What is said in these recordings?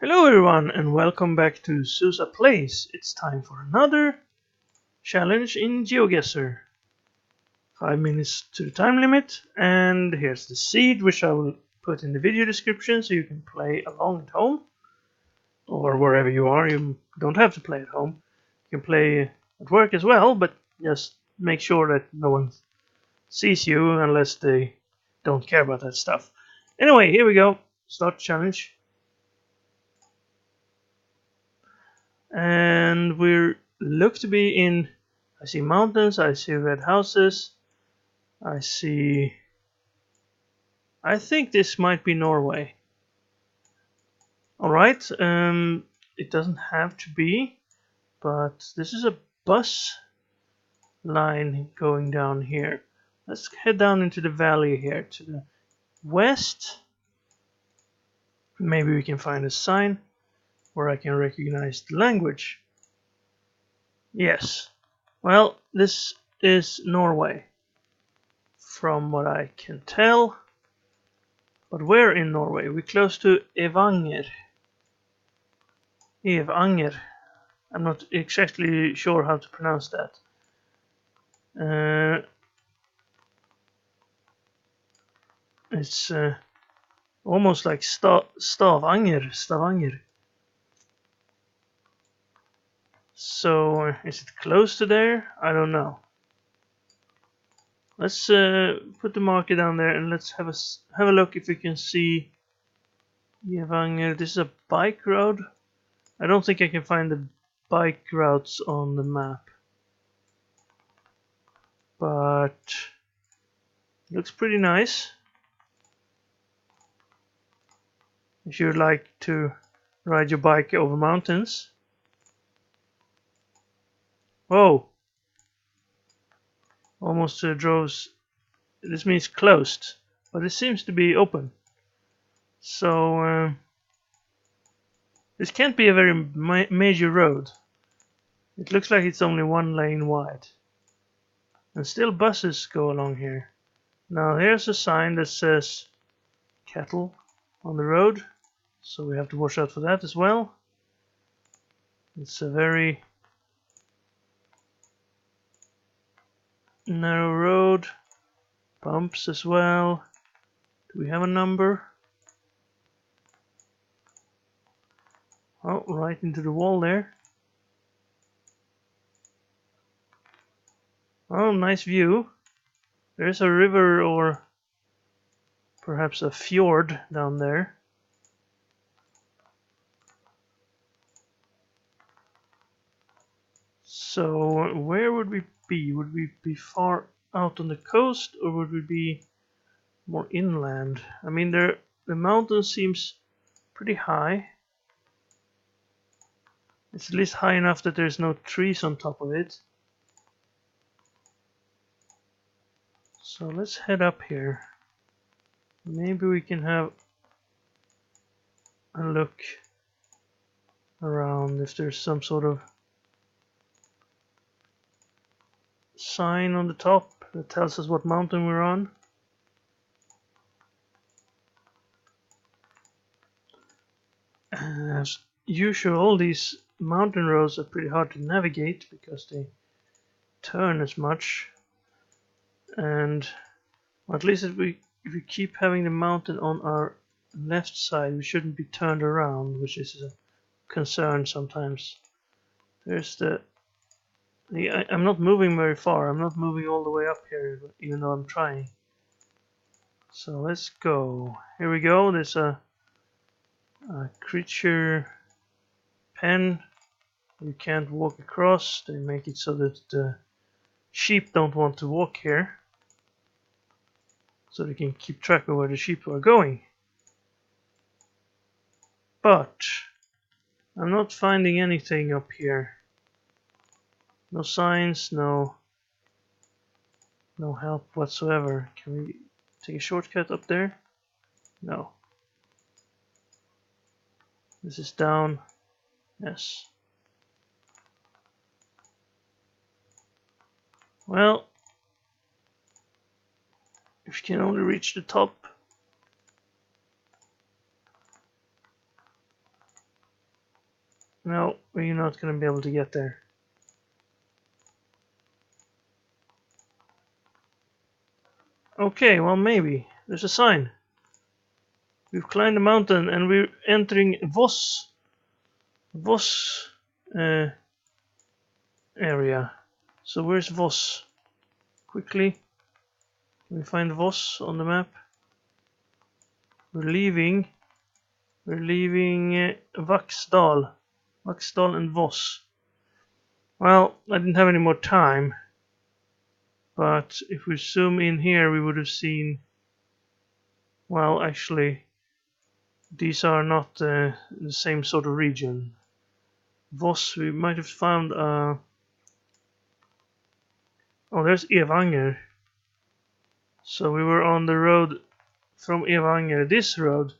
Hello everyone and welcome back to Susa Plays. It's time for another challenge in GeoGuessr. 5 minutes to the time limit, and here's the seed which I will put in the video description so you can play along at home. Or wherever you are, you don't have to play at home. You can play at work as well, but just make sure that no one sees you unless they don't care about that stuff. Anyway, here we go. Start the challenge. And we look to be in, I see mountains, I see red houses, I think this might be Norway. Alright, it doesn't have to be, but this is a bus line going down here. Let's head down into the valley here to the west. Maybe we can find a sign where I can recognize the language. Yes. Well, this is Norway, from what I can tell. But where in Norway? We're close to Evanger. Evanger. I'm not exactly sure how to pronounce that. It's almost like Stavanger. So, is it close to there? I don't know. Let's put the marker down there and let's have a look if we can see Evanger. This is a bike road. I don't think I can find the bike routes on the map, but it looks pretty nice. If you'd like to ride your bike over mountains. Whoa! Almost drove. This means closed, but it seems to be open. So this can't be a very major road. It looks like it's only 1 lane wide. And still buses go along here. Now here's a sign that says cattle on the road. So we have to watch out for that as well. It's a very narrow road. Bumps as well. Do we have a number? Oh, right into the wall there. Oh, nice view. There's a river or perhaps a fjord down there. So where would we be? Would we be far out on the coast or would we be more inland? I mean, the mountain seems pretty high. It's at least high enough that there's no trees on top of it. So let's head up here. Maybe we can have a look around if there's some sort of sign on the top that tells us what mountain we're on. As usual, all these mountain roads are pretty hard to navigate because they turn as much, and well, at least if we keep having the mountain on our left side, we shouldn't be turned around, which is a concern sometimes. There's I'm not moving very far. I'm not moving all the way up here, even though I'm trying. So let's go. Here we go. There's a creature pen. You can't walk across. They make it so that the sheep don't want to walk here, so they can keep track of where the sheep are going. But I'm not finding anything up here. No signs, no help whatsoever. Can we take a shortcut up there? No. This is down. Yes. Well, if you can only reach the top. No, we're not gonna be able to get there. Okay, well maybe. There's a sign. We've climbed the mountain and we're entering Voss area. So where's Voss? Quickly, can we find Voss on the map? We're leaving Vaxdal and Voss. Well, I didn't have any more time, but if we zoom in here we would have seen, well actually these are not the same sort of region. Voss, we might have found oh, there's Evanger. So we were on the road from Evanger, this road,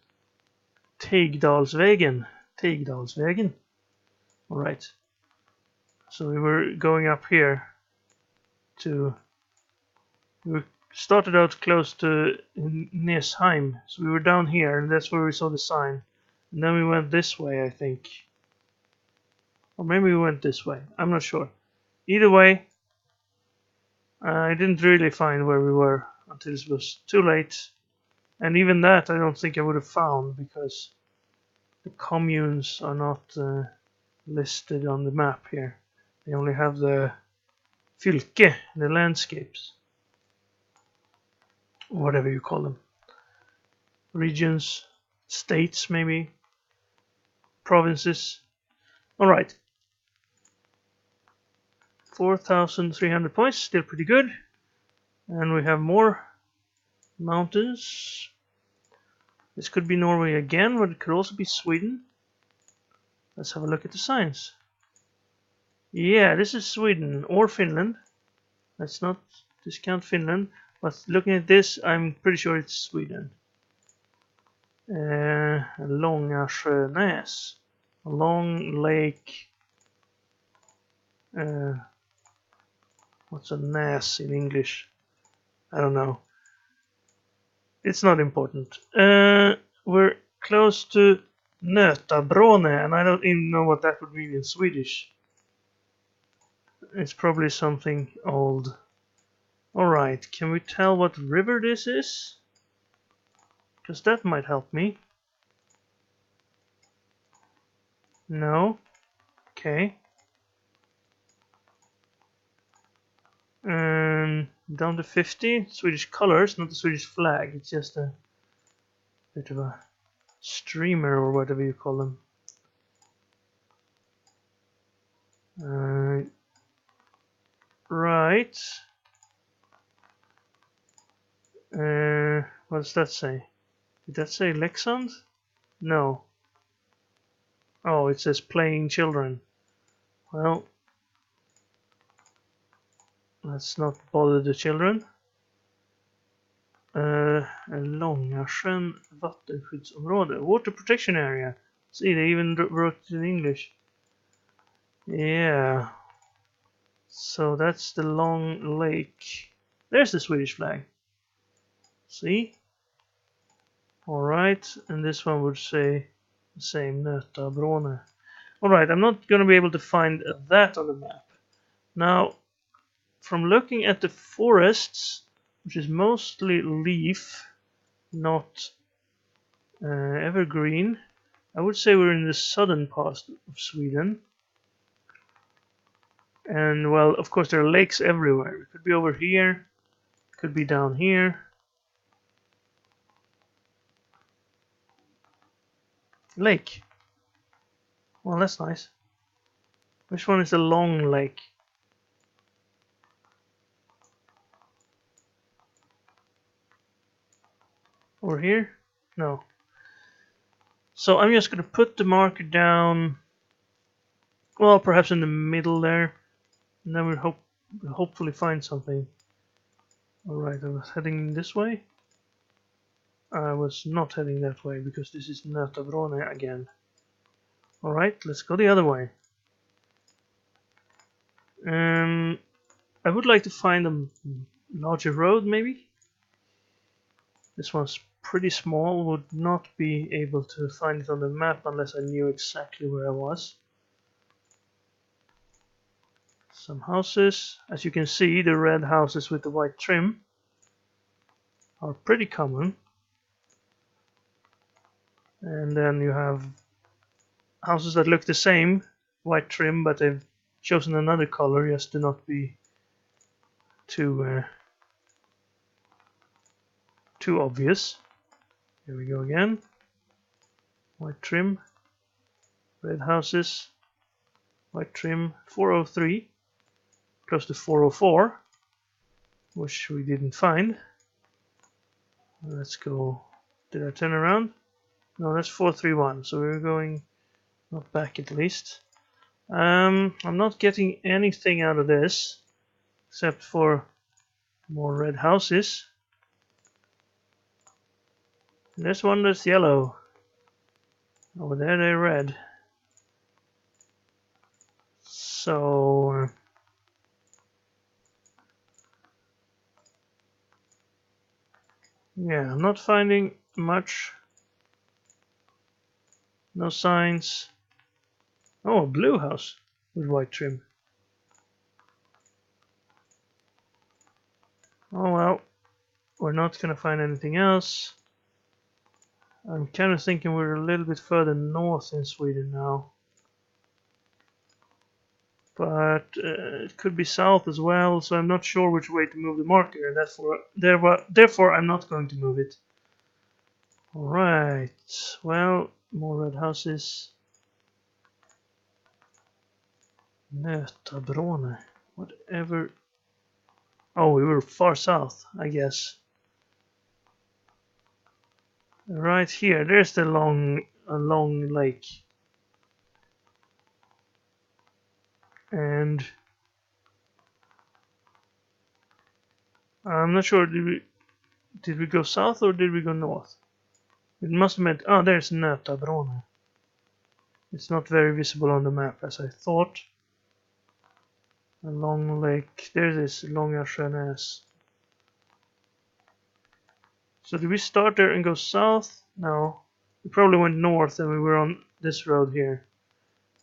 Teigdalsvägen. Alright. So we were going up here to, we started out close to Nesheim, so we were down here and that's where we saw the sign. And then we went this way, I think. Or maybe we went this way, I'm not sure. Either way, I didn't really find where we were until it was too late. And even that I don't think I would have found because the communes are not listed on the map here. They only have the fylke, the landscapes. Whatever you call them. Regions, states maybe, provinces. Alright. 4,300 points, still pretty good. And we have more mountains. This could be Norway again, but it could also be Sweden. Let's have a look at the signs. Yeah, this is Sweden or Finland. Let's not discount Finland, but looking at this, I'm pretty sure it's Sweden. Långasjönäs, a long lake. What's a näs in English? I don't know. It's not important. We're close to Nötabråne, and I don't even know what that would mean in Swedish. It's probably something old. Alright, can we tell what river this is? Because that might help me. No. Okay. Down to 50. Swedish colors, not the Swedish flag. It's just a bit of a streamer or whatever you call them. Right. What does that say? Did that say Leksand? No. Oh, it says playing children. Well, let's not bother the children. Långasjön vattenskyddsområde. Water protection area. See, they even wrote it in English. Yeah. So that's the long lake. There's the Swedish flag. See? Alright, and this one would say the same, Nötabråne. Alright, I'm not going to be able to find that on the map. Now, from looking at the forests, which is mostly leaf, not evergreen, I would say we're in the southern part of Sweden. And well, of course there are lakes everywhere. It could be over here, could be down here. Lake. Well, that's nice. Which one is the long lake? Over here? No. So I'm just gonna put the marker down, well, perhaps in the middle there, and then we'll hopefully find something. Alright, I was heading this way. I was not heading that way because this is Nötabråne again. Alright, let's go the other way. I would like to find a larger road maybe. This one's pretty small, would not be able to find it on the map unless I knew exactly where I was. Some houses. As you can see, the red houses with the white trim are pretty common. And then you have houses that look the same, white trim, but they've chosen another color just to not be too obvious. Here we go again. White trim, red houses, white trim, 403, close to 404, which we didn't find. Let's go. Did I turn around? No, that's 431, so we're going not back at least. I'm not getting anything out of this except for more red houses. There's one that's yellow. Over there they're red. So yeah, I'm not finding much. No signs. Oh, a blue house with white trim. Oh well, we're not gonna find anything else. I'm kind of thinking we're a little bit further north in Sweden now. But it could be south as well, so I'm not sure which way to move the marker, and therefore I'm not going to move it. Alright, well, more red houses. Nötabrone, whatever. Oh, we were far south, I guess. Right here, there's the long lake. And I'm not sure, did we go south or did we go north? It must have meant, oh, there's Nötabrone. It's not very visible on the map as I thought. A long lake, there's this Långa Sjönäs. So did we start there and go south? No. We probably went north and we were on this road here.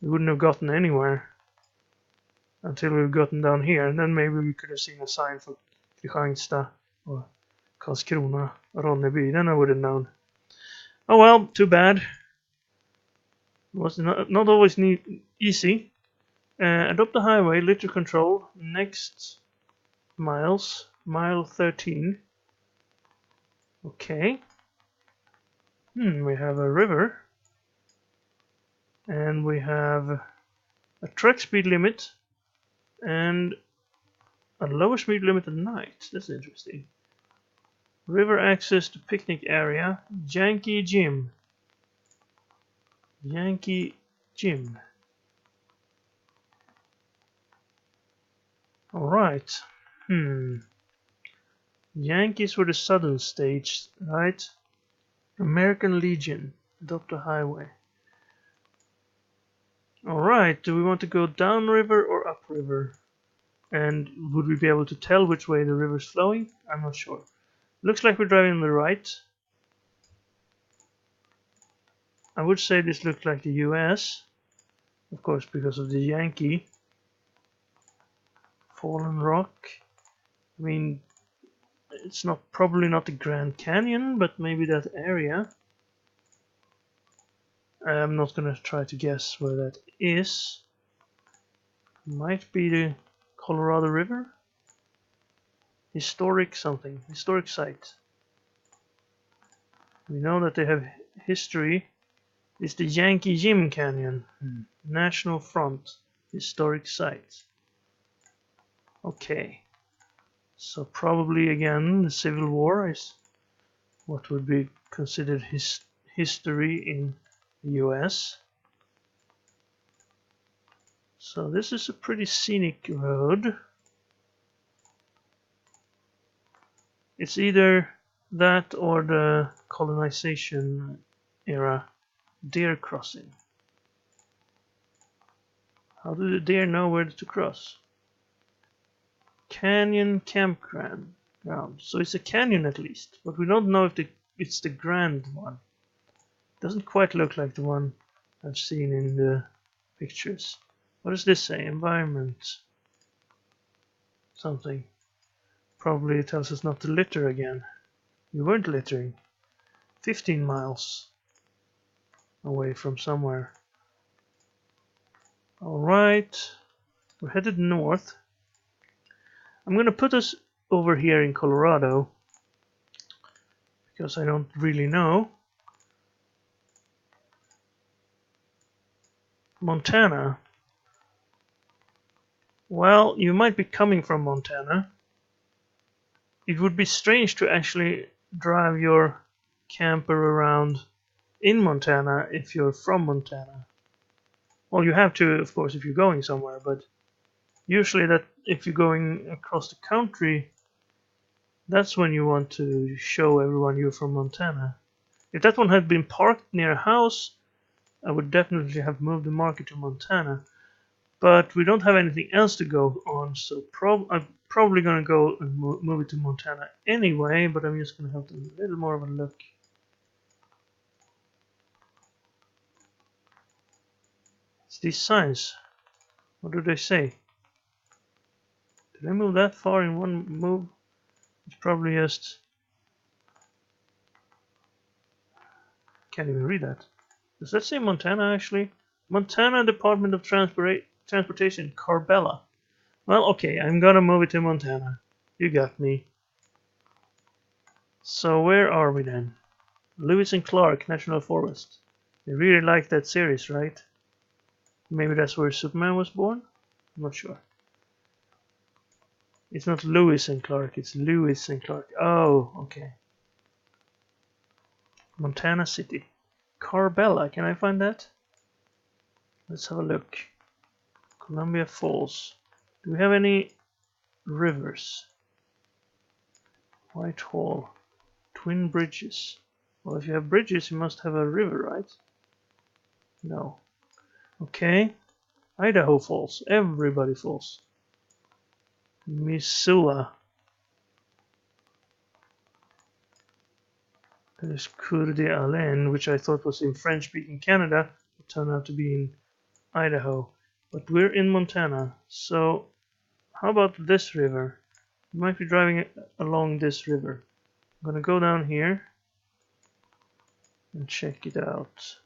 We wouldn't have gotten anywhere until we've gotten down here, and then maybe we could have seen a sign for Kristianstad or Karlskrona or Ronneby, then I would have known. Oh well, too bad. It was not always easy. Adopt the highway, litter control, next miles, mile 13. Okay. We have a river. And we have a track speed limit and a lower speed limit at night. That's interesting. River access to picnic area. Yankee Gym. Yankee Gym. Alright. Yankees were the southern states, right? American Legion. Adopt a highway. Alright, do we want to go downriver or upriver? And would we be able to tell which way the river's flowing? I'm not sure. Looks like we're driving on the right. I would say this looks like the US. Of course, because of the Yankee. Fallen Rock. I mean, it's probably not the Grand Canyon, but maybe that area. I'm not gonna try to guess where that is. Might be the Colorado River? Historic something. Historic site. We know that they have history. It's the Yankee Gym Canyon. National Front. Historic site. Okay. So probably again the Civil War is what would be considered history in the US. So this is a pretty scenic road. It's either that or the colonization era deer crossing. How do the deer know where to cross? Canyon campground. So it's a canyon at least, but we don't know if it's the grand one. Doesn't quite look like the one I've seen in the pictures. What does this say? Environment. something. Probably tells us not to litter again. You weren't littering. 15 miles away from somewhere. Alright, we're headed north. I'm gonna put us over here in Colorado because I don't really know. Montana. Well, you might be coming from Montana. It would be strange to actually drive your camper around in Montana if you're from Montana. Well, you have to, of course, if you're going somewhere, but usually that if you're going across the country, that's when you want to show everyone you're from Montana. If that one had been parked near a house, I would definitely have moved the market to Montana. But we don't have anything else to go on, so I'm probably gonna go and move it to Montana anyway, but I'm just gonna have a little more of a look. It's these signs. What do they say? Did I move that far in one move? It's probably just... Can't even read that. Does that say Montana actually? Montana Department of Transportation, Corbella. Well, okay, I'm gonna move it to Montana. You got me. So where are we then? Lewis and Clark National Forest. They really like that series, right? Maybe that's where Superman was born? I'm not sure. It's not Lewis and Clark, it's Lewis and Clark. Oh, okay. Montana City. Corbella, can I find that? Let's have a look. Columbia Falls. Do we have any rivers? Whitehall. Twin Bridges. Well, if you have bridges, you must have a river, right? No. Okay. Idaho Falls. Everybody falls. Missoula. There's Coeur d'Alene, which I thought was in French-speaking Canada. It turned out to be in Idaho. But we're in Montana, so how about this river? You might be driving along this river. I'm gonna go down here and check it out.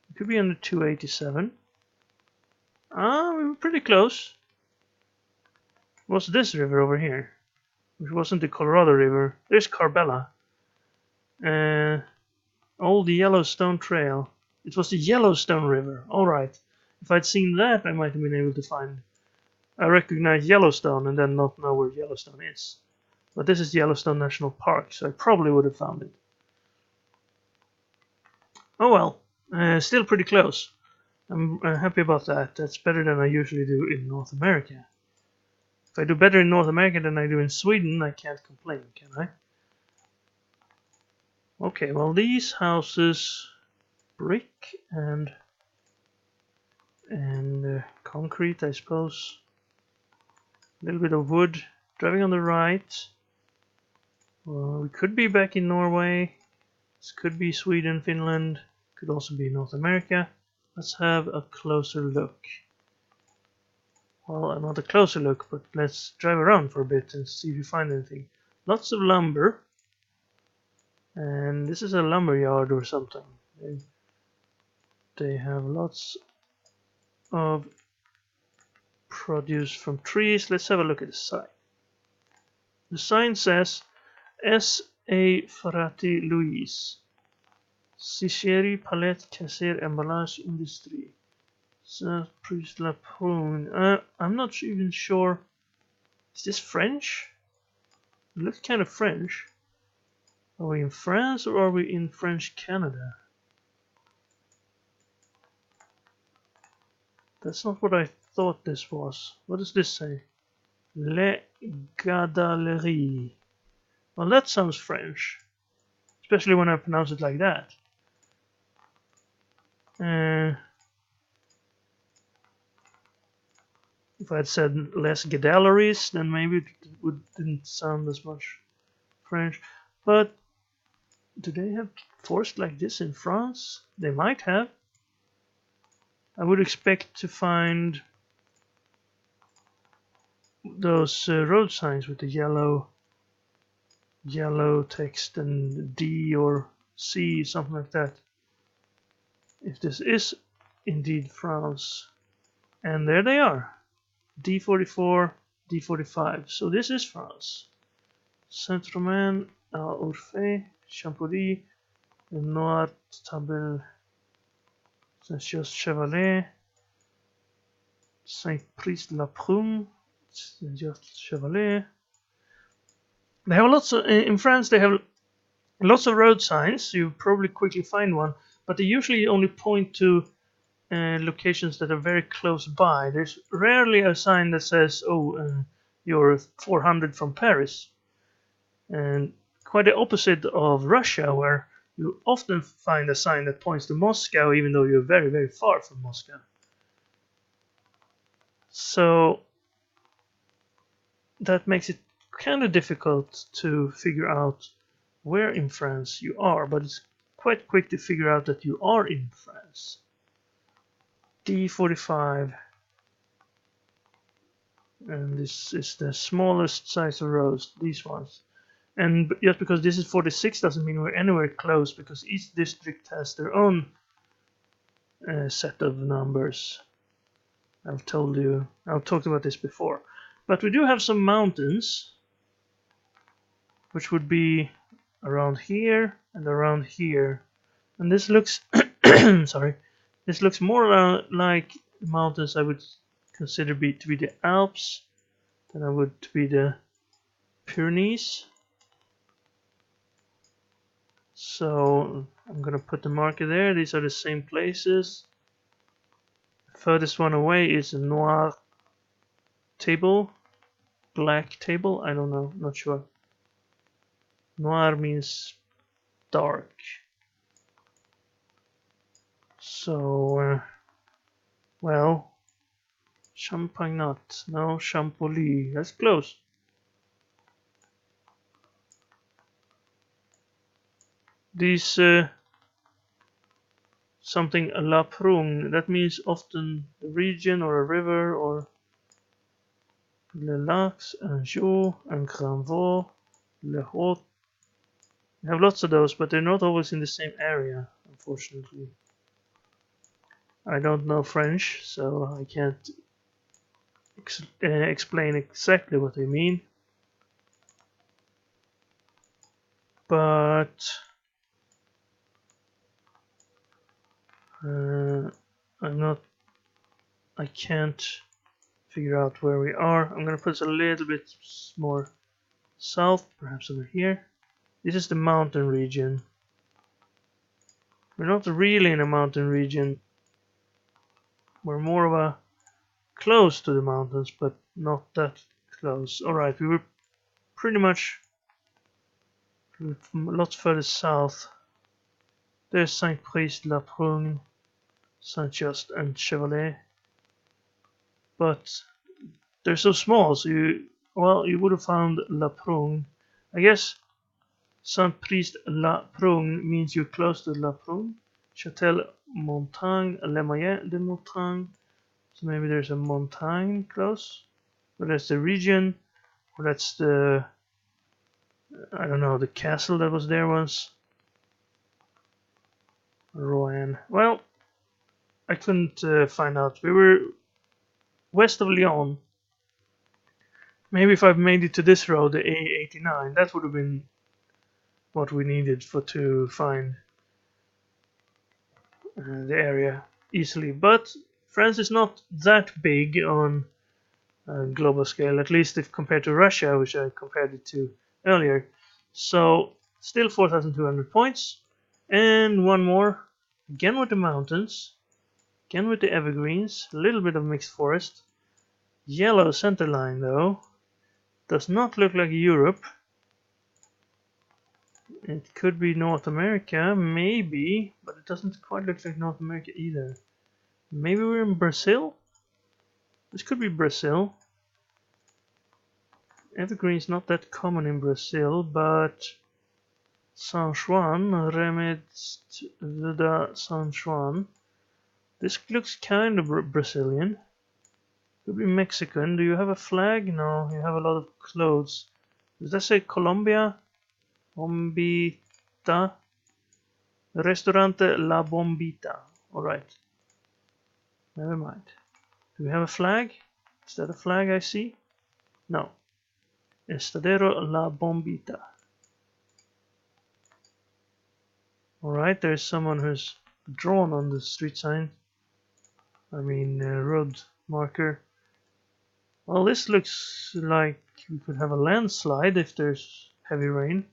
It could be on the 287. Ah, we were pretty close. What's this river over here? Which wasn't the Colorado River. There's Corbella. Old Yellowstone Trail. It was the Yellowstone River. Alright. If I'd seen that, I might have been able to find... I recognize Yellowstone and then not know where Yellowstone is. But this is Yellowstone National Park, so I probably would have found it. Oh well. Still pretty close. I'm happy about that. That's better than I usually do in North America. If I do better in North America than I do in Sweden, I can't complain, can I? Okay, well these houses, brick and concrete, I suppose. A little bit of wood. Driving on the right. Well, we could be back in Norway. This could be Sweden, Finland. Could also be North America. Let's have a closer look. Well, not a closer look, but let's drive around for a bit and see if we find anything. Lots of lumber. And this is a lumber yard or something. They have lots of produce from trees. Let's have a look at the sign. The sign says S.A. Ferrati Louise, Sichérie Palette Casser Emballage Industrie. Surprise La Prune. I'm not even sure. Is this French? It looks kind of French. Are we in France or are we in French Canada? That's not what I thought this was. What does this say? Les Gadaleries. Well, that sounds French. Especially when I pronounce it like that. If I had said Les Gadaleries, then maybe it didn't sound as much French. But do they have forest like this in France? They might have. I would expect to find those road signs with the yellow text and D or C, something like that. If this is indeed France, and there they are, D44, D45. So this is France. Saint-Romain, Orphée, Champollion, Noir, Table, Saint-Just-Chevalet, Saint-Priest-la-Prune, Saint-Just-Chevalet. They have lots of, in France they have lots of road signs. You probably quickly find one, but they usually only point to locations that are very close by. There's rarely a sign that says, "Oh, you're 400 from Paris," and quite the opposite of Russia, where you often find a sign that points to Moscow, even though you're very, very far from Moscow. So that makes it kind of difficult to figure out where in France you are, but it's quite quick to figure out that you are in France. D45, and this is the smallest size of rows, these ones. And just because this is 46 doesn't mean we're anywhere close, because each district has their own set of numbers. I've talked about this before. But we do have some mountains, which would be around here and around here. And this looks, sorry, this looks more like the mountains I would consider to be the Alps than I would to be the Pyrenees. So I'm gonna put the marker there. These are the same places. The furthest one away is a Noir table, black table. I don't know, not sure. Noir means dark. So, well, Champagnat, no, Champollion. That's close. These something La Prung, that means often the region or a river, or Le Lacs, un Jour, un Grand Vaux, Le Haut. We have lots of those, but they're not always in the same area, unfortunately. I don't know French, so I can't explain exactly what they mean. But I can't figure out where we are. I'm gonna put this a little bit more south, perhaps over here. This is the mountain region. We're not really in a mountain region. We're more of a close to the mountains, but not that close. Alright, we were pretty much lots further south. There's Saint-Priest-la-Prune, Saint-Just and Chevalet. But they're so small, so you would have found La Prune. I guess Saint-Priest-la-Prune means you're close to La Prune. Châtel-Montagne, Les Moyens de Montagne. So maybe there's a montagne close. But that's the region, or that's the, I don't know, the castle that was there once. Rouen. Well, I couldn't find out. We were west of Lyon. Maybe if I've made it to this road, the A89, that would have been what we needed to find the area easily. But France is not that big on a global scale, at least if compared to Russia, which I compared it to earlier. So still 4,200 points. And one more, again with the mountains, again with the evergreens, a little bit of mixed forest. Yellow center line though, does not look like Europe. It could be North America, maybe, but it doesn't quite look like North America either. Maybe we're in Brazil? This could be Brazil. Evergreen's not that common in Brazil, but San Juan, Remédio de San Juan. This looks kind of Brazilian. Could be Mexican. Do you have a flag? No, you have a lot of clothes. Does that say Colombia? Bombita. Restaurante La Bombita. Alright. Never mind. Do we have a flag? Is that a flag I see? No. Estadero La Bombita. Alright, there's someone who's drawn on the street sign. I mean, road marker. Well, this looks like we could have a landslide if there's heavy rain.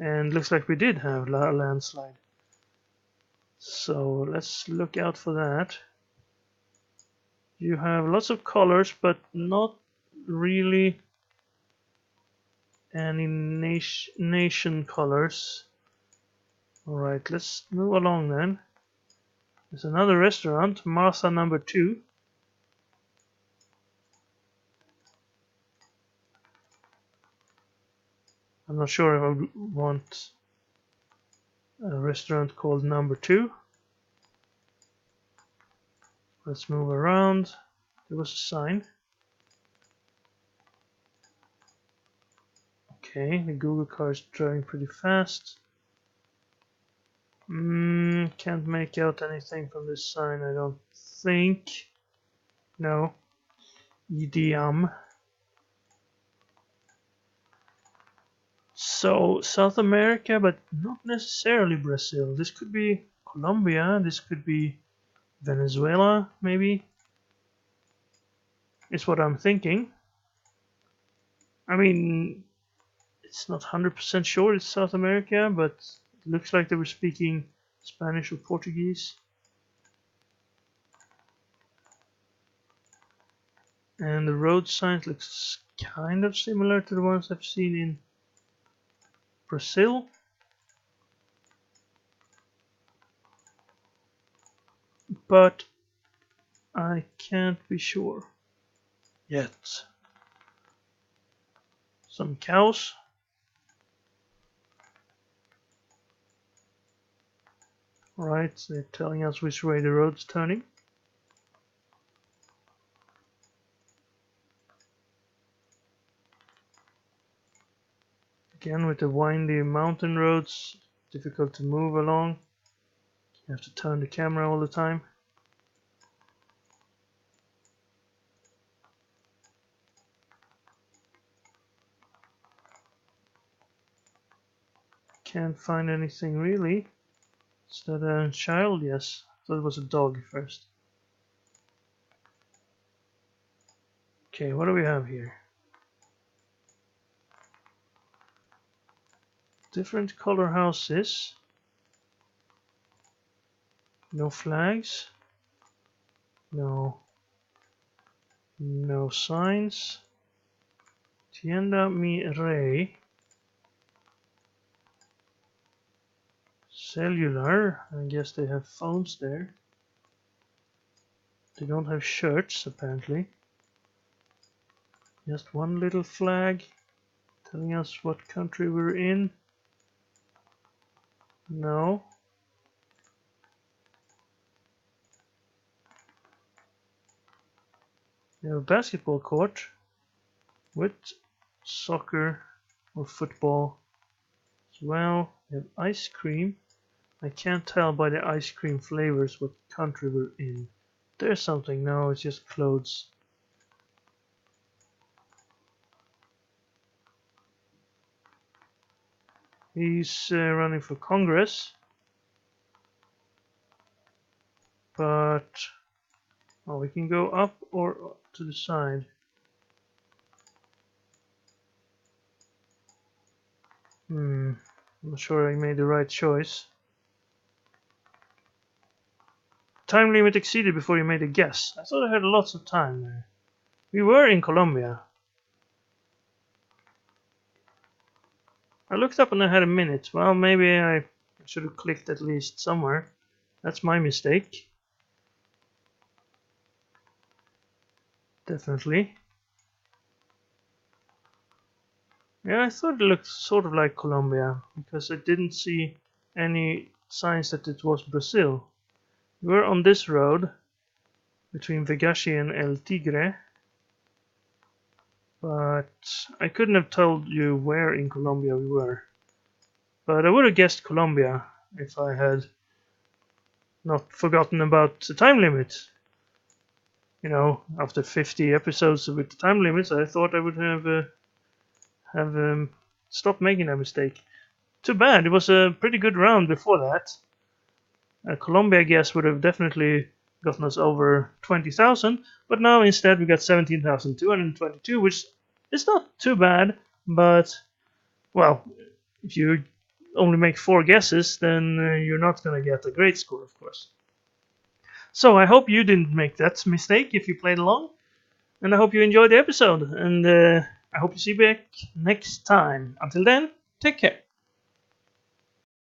And looks like we did have a landslide. So let's look out for that. You have lots of colors, but not really any nation colors. Alright, let's move along then. There's another restaurant, Martha number 2. I'm not sure if I would want a restaurant called number 2. Let's move around. There was a sign. Okay, the Google car is driving pretty fast. Can't make out anything from this sign, I don't think. No. EDM. So, South America, but not necessarily Brazil. This could be Colombia, this could be Venezuela, maybe. Is what I'm thinking. I mean, it's not 100% sure it's South America, but it looks like they were speaking Spanish or Portuguese. And the road signs looks kind of similar to the ones I've seen in Brazil. But I can't be sure yet. Some cows. Right, they're telling us which way the road's turning. Again, with the windy mountain roads, difficult to move along. You have to turn the camera all the time. Can't find anything really. Is that a child? Yes. I thought it was a dog first. Okay, what do we have here? Different color houses. No flags. No signs. Tienda mi rey. Cellular. I guess they have phones there. They don't have shirts apparently. Just one little flag telling us what country we're in. No. We have a basketball court with soccer or football as well. We have ice cream. I can't tell by the ice cream flavors what country we're in. There's something. No, it's just clothes. He's running for Congress. But oh, we can go up or to the side. I'm not sure I made the right choice. Time limit exceeded before you made a guess. I thought I had lots of time there. We were in Colombia. I looked up and I had a minute. Well, maybe I should have clicked at least somewhere. That's my mistake. Definitely. Yeah, I thought it looked sort of like Colombia because I didn't see any signs that it was Brazil. We were on this road between Vegashi and El Tigre. But I couldn't have told you where in Colombia we were. But I would have guessed Colombia if I had not forgotten about the time limit. You know, after 50 episodes with the time limits, I thought I would have stopped making that mistake. Too bad, it was a pretty good round before that. Colombia, I guess, would have definitely gotten us over 20,000, but now instead we got 17,222, which is not too bad, but, well, if you only make 4 guesses, then you're not going to get a great score, of course. So I hope you didn't make that mistake if you played along, and I hope you enjoyed the episode, and I hope you see you back next time. Until then, take care.